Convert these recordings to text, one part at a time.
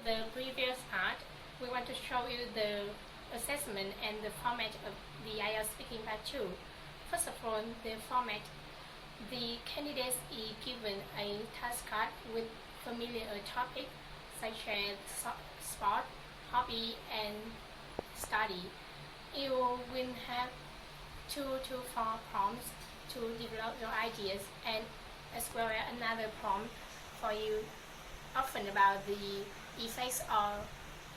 the previous part, we want to show you the assessment and the format of the IELTS Speaking Part 2. First of all, the format. The candidate is given a task card with familiar topic such as sport, hobby, and study. You will have 2 to 4 prompts to develop your ideas, and as well as another prompt for you often about the effects or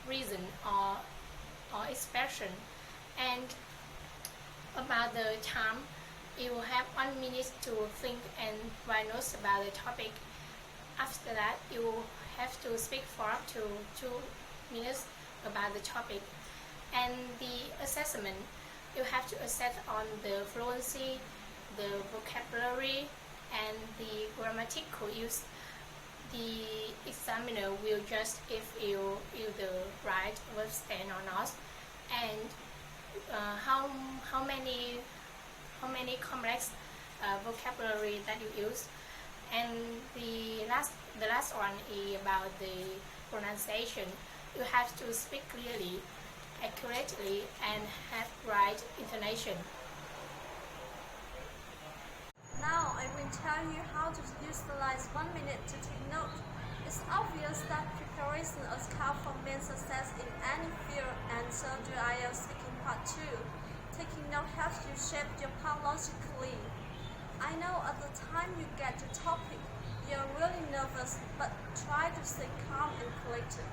reason or expression. And about the time, you will have 1 minute to think and write notes about the topic. After that, you will have to speak for up to 2 minutes about the topic. And the assessment, you have to assess on the fluency, the vocabulary, and the grammatical use. The examiner will judge if you the right verb stand or not, and how many complex vocabulary that you use. And the last one is about the pronunciation. You have to speak clearly, accurately, and have right intonation. Now I will tell you how to utilize 1 minute to take note. It's obvious that preparation is key for main success in any field, and so do IELTS Speaking Part 2. Taking note helps you shape your part logically. I know at the time you get the topic, you're really nervous, but try to stay calm and collected.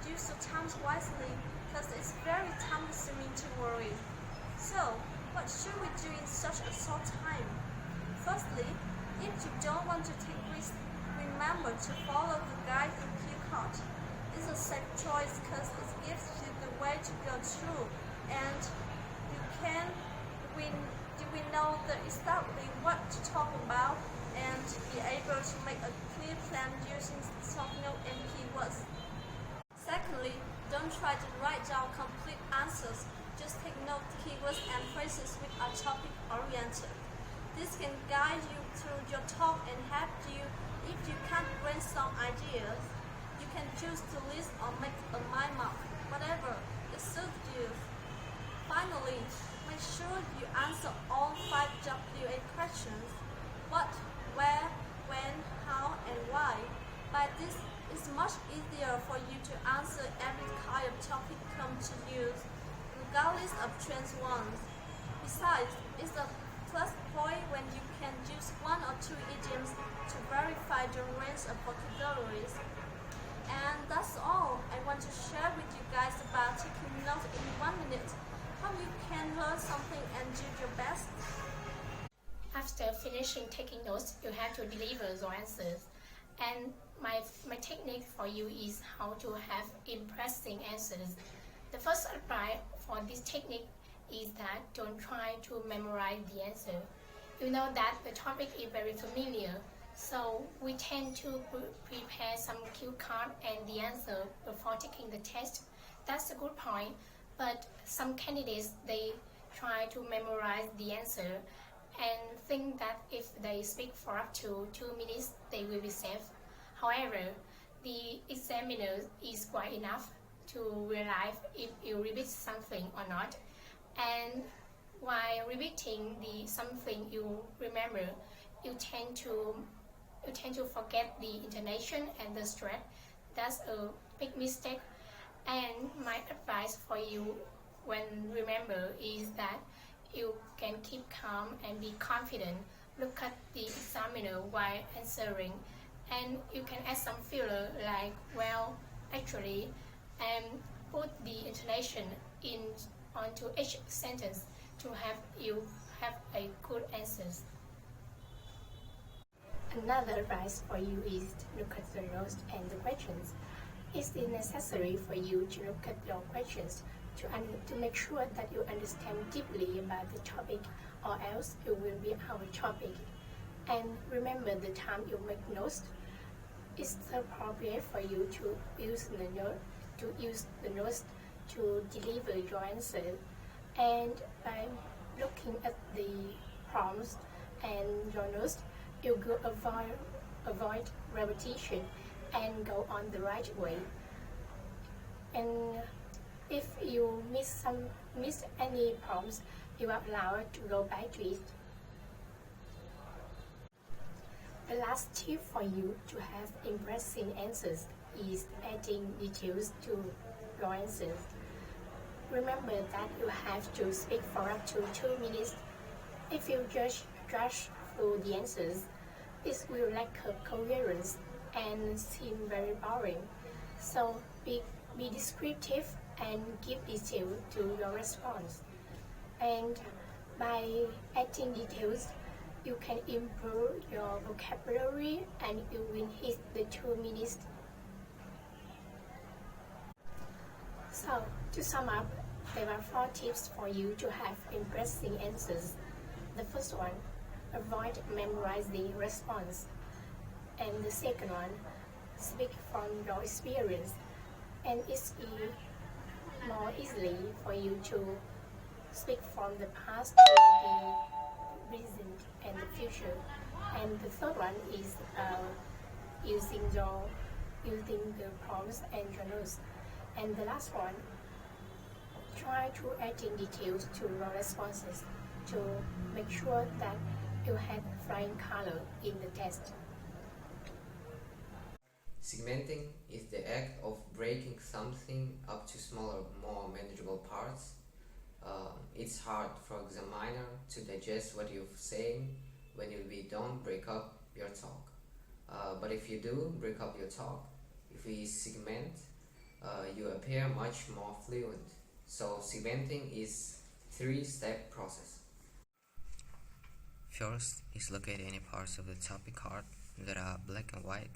Use your time wisely, because it's very time-consuming to worry. So, what should we do in such a short time? Firstly, if you don't want to take risks, remember to follow the guide in cue card. It's a safe choice because it gives you the way to go through, and you will know exactly what to talk about and be able to make a clear plan using short notes and keywords. Secondly, don't try to write down complete answers. Just take note keywords and phrases which are topic-oriented. This can guide you through your talk and help you if you can't brainstorm ideas. You can choose to list or make a mind map, whatever it suits you. Finally, make sure you answer all 5 WA questions: what, where, when, how, and why. By this, it's much easier for you to answer every kind of topic comes to you, regardless of trends ones. Besides, it's a plus point when you can use 1 or 2 idioms to verify the range of vocabularies. And that's all I want to share with you guys about taking notes in 1 minute. How you can learn something and do your best. After finishing taking notes, you have to deliver your answers. And my technique for you is how to have impressive answers. The first advice for this technique is that don't try to memorize the answer. You know that the topic is very familiar, so we tend to prepare some cue card and the answer before taking the test. That's a good point, but some candidates, they try to memorize the answer and think that if they speak for up to 2 minutes, they will be safe. However, the examiner is quite enough to realize if you repeat something or not. And while repeating something you remember, you tend to forget the intonation and the stress. That's a big mistake. And my advice for you when remember is that you can keep calm and be confident. Look at the examiner while answering, and you can add some filler like well, actually, and put the intonation onto each sentence to have you have a good answers. Another advice for you is to look at the notes and the questions. It's necessary for you to look at your questions to make sure that you understand deeply about the topic, or else it will be out of topic. And remember the time you make notes. It's appropriate for you to use the notes to deliver your answer. And by looking at the prompts and your notes, you will avoid repetition and go on the right way. And if you miss any prompts, you are allowed to go back to it. The last tip for you to have impressive answers is adding details to your answers. Remember that you have to speak for up to 2 minutes. If you just rush through the answers, it will lack coherence and seem very boring. So be descriptive and give detail to your response. And by adding details, you can improve your vocabulary and you will hit the 2 minutes. So, to sum up, there are 4 tips for you to have impressive answers. The first one, avoid memorizing response. And the second one, speak from your experience. And it's more easily for you to speak from the past to the present and the future. And the third one is using the prompts and journals. And the last one, try to add in details to your responses to make sure that you had flying color in the test. Segmenting is the act of breaking something up to smaller, more manageable parts. It's hard for examiner to digest what you're saying when you don't break up your talk. But if you do break up your talk, if we segment, you appear much more fluent. So segmenting is 3-step process. First is locate any parts of the topic card that are black and white.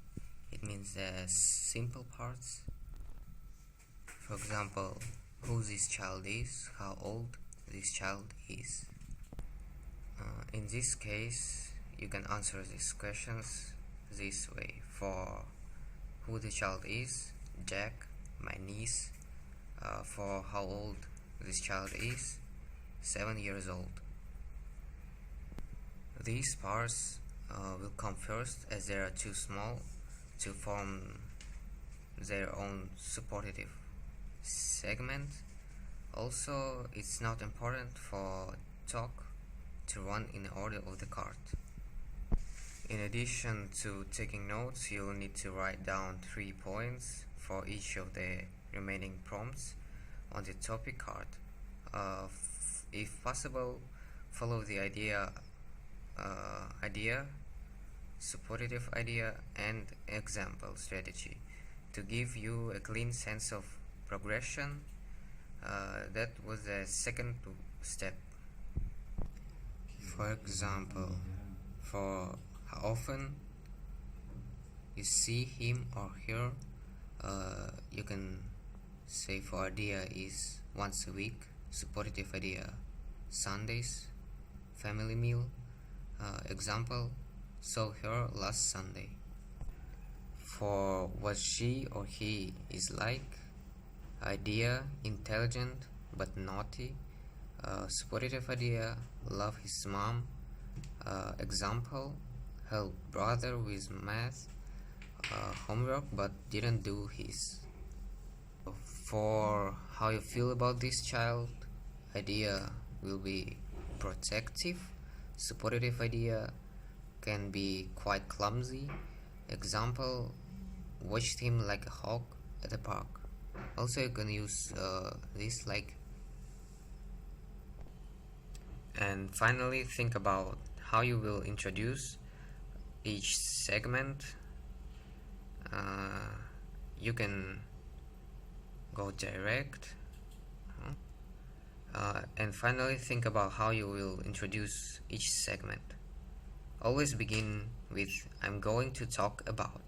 It means the simple parts. For example, who this child is, how old this child is. In this case, you can answer these questions this way. For who the child is, Jack, my niece. For how old this child is, 7 years old. These parts will come first as they are too small to form their own supportive segment. Also, it's not important for talk to run in the order of the card. In addition to taking notes, you'll need to write down 3 points for each of the remaining prompts on the topic card. If possible, follow the idea, supportive idea, and example strategy to give you a clean sense of progression. That was the second step. For example, for how often you see him or her, you can say for idea is once a week, supportive idea Sundays, family meal. Example, saw her last Sunday. For what she or he is like, idea intelligent but naughty. Supportive idea, love his mom. Example, help brother with math homework but didn't do his. For how you feel about this child, idea will be protective. Supportive idea can be quite clumsy. Example, watched him like a hawk at the park. Also, you can use this like. And finally, think about how you will introduce each segment. You can go direct. And finally, think about how you will introduce each segment. Always begin with I'm going to talk about.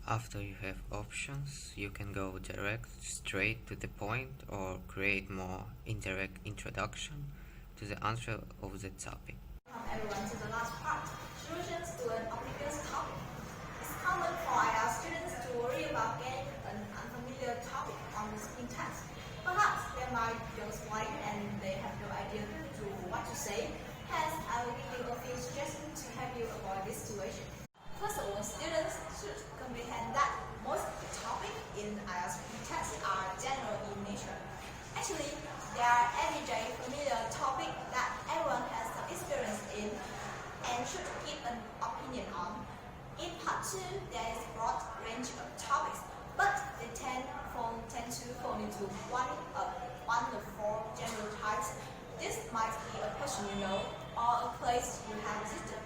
After you have options, you can go direct, straight to the point, or create more indirect introduction to the answer of the topic. Welcome everyone to the last part, solutions to an obvious topic. It's common for our students to worry about getting an unfamiliar topic on the speaking test. Perhaps their mind goes blank and they have no idea to what to say. Hence, I will give you a few suggestions to help you avoid this situation. First of all, students should comprehend that most of the topic in IELTS opinion on. In part 2, there is a broad range of topics, but they tend to fall into one of four general types. This might be a person you know, or a place you have visited,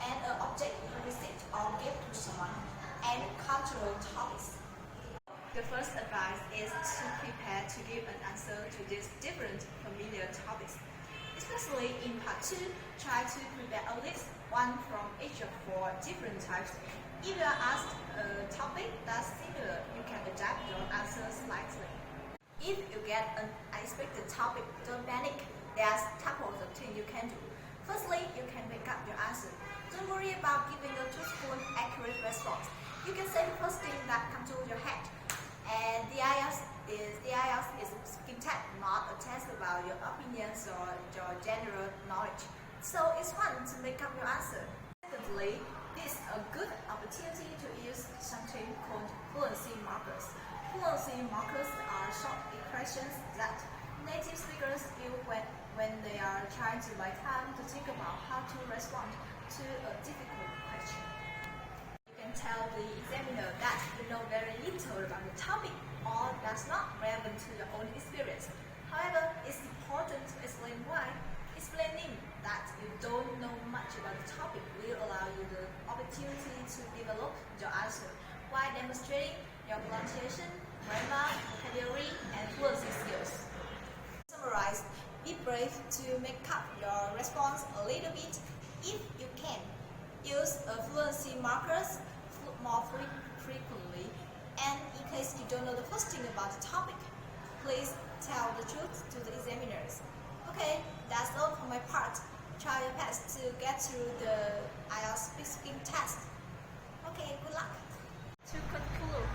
and an object you received or give to someone, and cultural topics. The first advice is to prepare to give an answer to these different familiar topics. Especially in part 2, try to prepare at least one from each of four different types. If you are asked a topic that's similar, you can adapt your answer slightly. If you get an unexpected topic, don't panic. There's a couple of things you can do. Firstly, you can make up your answer. Don't worry about giving a truthful, accurate response. You can say the first thing that comes to your head. And the IELTS is a speaking test, not a test about your opinions or your general knowledge. So it's fun to make up your answer. Secondly, this is a good opportunity to use something called fluency markers. Fluency markers are short expressions that native speakers use when they are trying to buy time to think about how to respond to a difficult question. You can tell the examiner that you know very little about the topic or that's not relevant to your own experience. However, it's important to explain why. Explaining that you don't know much about the topic will allow you the opportunity to develop your answer while demonstrating your pronunciation, grammar, vocabulary, and fluency skills. To summarize, be brave to make up your response a little bit if you can. Use fluency markers more frequently, and in case you don't know the first thing about the topic, please tell the truth to the examiners. Okay, that's all for my part. Try your best to get through the IELTS speaking test. Okay, good luck. To conclude,